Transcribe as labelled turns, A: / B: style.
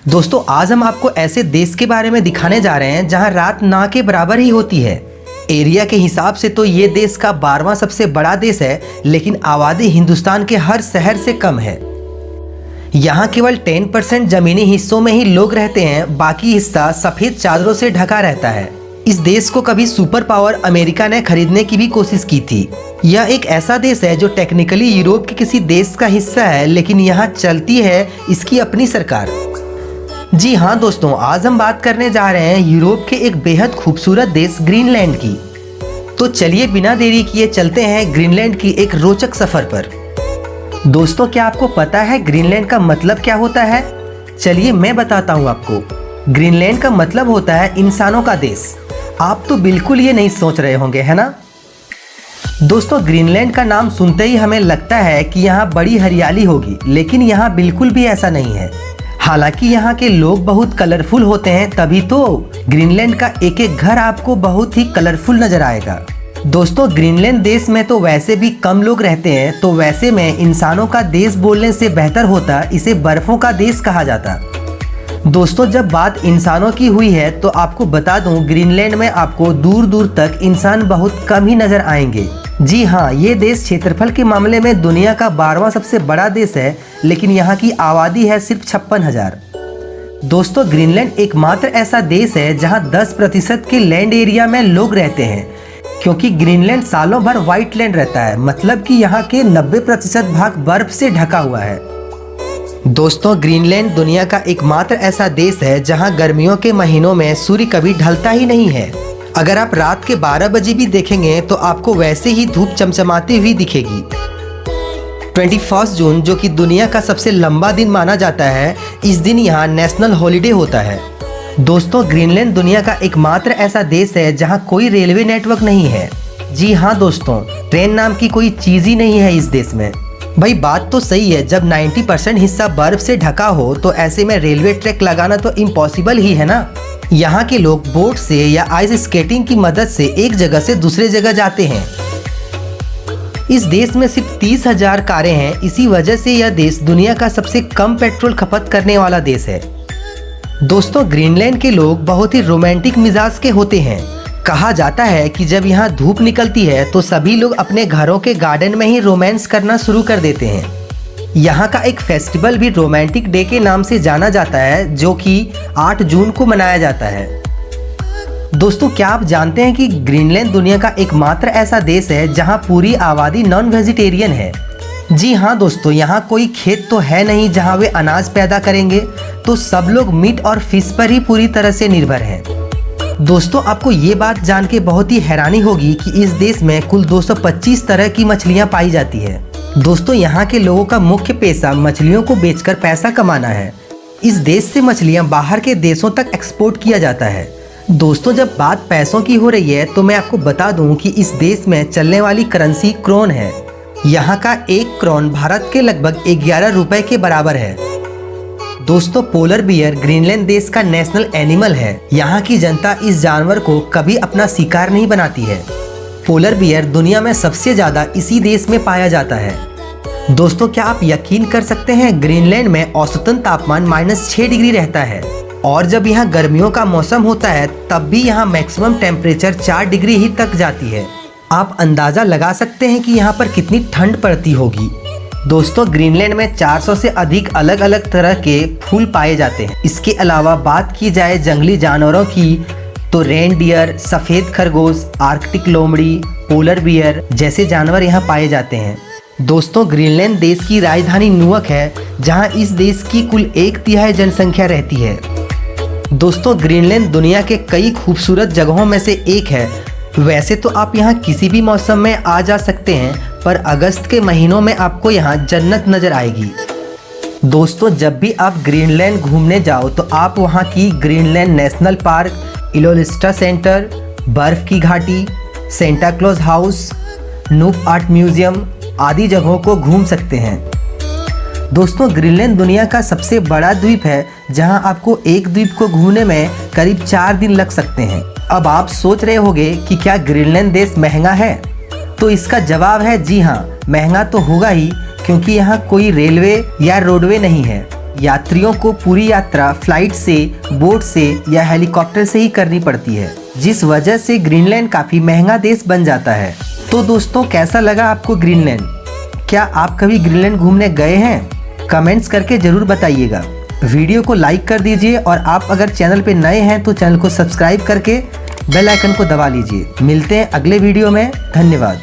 A: दोस्तों आज हम आपको ऐसे देश के बारे में दिखाने जा रहे हैं जहां रात ना के बराबर ही होती है। एरिया के हिसाब से तो ये देश का 12वां सबसे बड़ा देश है, लेकिन आबादी हिंदुस्तान के हर शहर से कम है। यहाँ केवल 10% जमीनी हिस्सों में ही लोग रहते हैं, बाकी हिस्सा सफेद चादरों से ढका रहता है। इस देश को कभी सुपर पावर अमेरिका ने खरीदने की भी कोशिश की थी। यह एक ऐसा देश है जो टेक्निकली यूरोप के किसी देश का हिस्सा है, लेकिन यहाँ चलती है इसकी अपनी सरकार। जी हाँ दोस्तों, आज हम बात करने जा रहे हैं यूरोप के एक बेहद खूबसूरत देश ग्रीनलैंड की। तो चलिए बिना देरी किए चलते हैं ग्रीनलैंड की एक रोचक सफर पर। दोस्तों क्या आपको पता है ग्रीनलैंड का मतलब क्या होता है? चलिए मैं बताता हूँ आपको। ग्रीनलैंड का मतलब होता है इंसानों का देश। आप तो बिल्कुल ये नहीं सोच रहे होंगे, है ना? दोस्तों ग्रीनलैंड का नाम सुनते ही हमें लगता है कि यहाँ बड़ी हरियाली होगी, लेकिन यहाँ बिल्कुल भी ऐसा नहीं है। हालांकि यहाँ के लोग बहुत कलरफुल होते हैं, तभी तो ग्रीनलैंड का एक एक घर आपको बहुत ही कलरफुल नजर आएगा। दोस्तों ग्रीनलैंड देश में तो वैसे भी कम लोग रहते हैं, तो वैसे में इंसानों का देश बोलने से बेहतर होता इसे बर्फों का देश कहा जाता। दोस्तों जब बात इंसानों की हुई है तो आपको बता दूं, ग्रीनलैंड में आपको दूर दूर तक इंसान बहुत कम ही नजर आएंगे। जी हाँ, ये देश क्षेत्रफल के मामले में दुनिया का 12वां सबसे बड़ा देश है, लेकिन यहाँ की आबादी है सिर्फ 56,000। दोस्तों ग्रीनलैंड एकमात्र ऐसा देश है जहाँ 10% के लैंड एरिया में लोग रहते हैं, क्योंकि ग्रीनलैंड सालों भर व्हाइट लैंड रहता है, मतलब कि यहाँ के 90% भाग बर्फ से ढका हुआ है। दोस्तों ग्रीनलैंड दुनिया का एकमात्र ऐसा देश है जहां गर्मियों के महीनों में सूर्य कभी ढलता ही नहीं है। अगर आप रात के 12 बजे भी देखेंगे तो आपको वैसे ही धूप चमचमाती हुई दिखेगी। 21 जून जो कि दुनिया का सबसे लंबा दिन माना जाता है, इस दिन यहाँ नेशनल हॉलिडे होता है। दोस्तों ग्रीनलैंड दुनिया का एकमात्र ऐसा देश है जहाँ कोई रेलवे नेटवर्क नहीं है। जी हाँ दोस्तों, ट्रेन नाम की कोई चीज ही नहीं है इस देश में। भाई बात तो सही है, जब 90% हिस्सा बर्फ से ढका हो तो ऐसे में रेलवे ट्रैक लगाना तो इम्पॉसिबल ही है ना। यहाँ के लोग बोट से या आइस स्केटिंग की मदद से एक जगह से दूसरे जगह जाते हैं। इस देश में सिर्फ 30,000 कारें हैं, इसी वजह से यह देश दुनिया का सबसे कम पेट्रोल खपत करने वाला देश है। दोस्तों ग्रीनलैंड के लोग बहुत ही रोमांटिक मिजाज के होते हैं। कहा जाता है कि जब यहाँ धूप निकलती है तो सभी लोग अपने घरों के गार्डन में ही रोमांस करना शुरू कर देते हैं। यहाँ का एक फेस्टिवल भी रोमांटिक डे के नाम से जाना जाता है, जो कि 8 जून को मनाया जाता है। दोस्तों क्या आप जानते हैं कि ग्रीनलैंड दुनिया का एकमात्र ऐसा देश है जहाँ पूरी आबादी नॉन वेजिटेरियन है? जी हाँ दोस्तों, यहाँ कोई खेत तो है नहीं जहाँ वे अनाज पैदा करेंगे, तो सब लोग मीट और फिश पर ही पूरी तरह से निर्भर हैं। दोस्तों आपको ये बात जान के बहुत ही हैरानी होगी कि इस देश में कुल 225 तरह की मछलियाँ पाई जाती है। दोस्तों यहाँ के लोगों का मुख्य पेशा मछलियों को बेचकर पैसा कमाना है। इस देश से मछलियाँ बाहर के देशों तक एक्सपोर्ट किया जाता है। दोस्तों जब बात पैसों की हो रही है तो मैं आपको बता दूं कि इस देश में चलने वाली करेंसी क्रोन है। यहाँ का 1 क्रोन भारत के लगभग 11 रुपए के बराबर है। दोस्तों पोलर बियर ग्रीनलैंड देश का नेशनल एनिमल है। यहाँ की जनता इस जानवर को कभी अपना शिकार नहीं बनाती है। पोलर बियर दुनिया में सबसे ज्यादा इसी देश में पाया जाता है। दोस्तों क्या आप यकीन कर सकते हैं, ग्रीनलैंड में औसतन तापमान -6 डिग्री रहता है, और जब यहाँ गर्मियों का मौसम होता है तब भी यहाँ मैक्सिमम टेम्परेचर 4 डिग्री ही तक जाती है। आप अंदाजा लगा सकते हैं कि यहाँ पर कितनी ठंड पड़ती होगी। दोस्तों ग्रीनलैंड में 400 से अधिक अलग अलग तरह के फूल पाए जाते हैं। इसके अलावा बात की जाए जंगली जानवरों की तो रेनडियर, सफ़ेद खरगोश, आर्कटिक लोमड़ी, पोलर बियर जैसे जानवर यहाँ पाए जाते हैं। दोस्तों ग्रीनलैंड देश की राजधानी नुअक है, जहाँ इस देश की कुल 1/3 जनसंख्या रहती है। दोस्तों ग्रीनलैंड दुनिया के कई खूबसूरत जगहों में से एक है। वैसे तो आप यहाँ किसी भी मौसम में आ जा सकते हैं, पर अगस्त के महीनों में आपको यहाँ जन्नत नजर आएगी। दोस्तों जब भी आप ग्रीनलैंड घूमने जाओ तो आप वहाँ की ग्रीनलैंड नेशनल पार्क, इलोलिस्टा सेंटर, बर्फ की घाटी, Santa Claus house, नूप art museum आदि जगहों को घूम सकते हैं। दोस्तों ग्रीनलैंड दुनिया का सबसे बड़ा द्वीप है, जहां आपको एक द्वीप को घूमने में करीब 4 दिन लग सकते हैं। अब आप सोच रहे होंगे कि क्या ग्रीनलैंड देश महंगा है? तो इसका जवाब है जी हाँ, महंगा तो होगा ही, क्योंकि यहाँ कोई रेलवे या रोडवे नहीं है। यात्रियों को पूरी यात्रा फ्लाइट से, बोट से या हेलीकॉप्टर से ही करनी पड़ती है, जिस वजह से ग्रीनलैंड काफ़ी महंगा देश बन जाता है। तो दोस्तों, कैसा लगा आपको ग्रीनलैंड? क्या आप कभी ग्रीनलैंड घूमने गए हैं? कमेंट्स करके ज़रूर बताइएगा। वीडियो को लाइक कर दीजिए और आप अगर चैनल पे नए हैं तो चैनल को सब्सक्राइब करके बेल आइकन को दबा लीजिए। मिलते हैं अगले वीडियो में। धन्यवाद।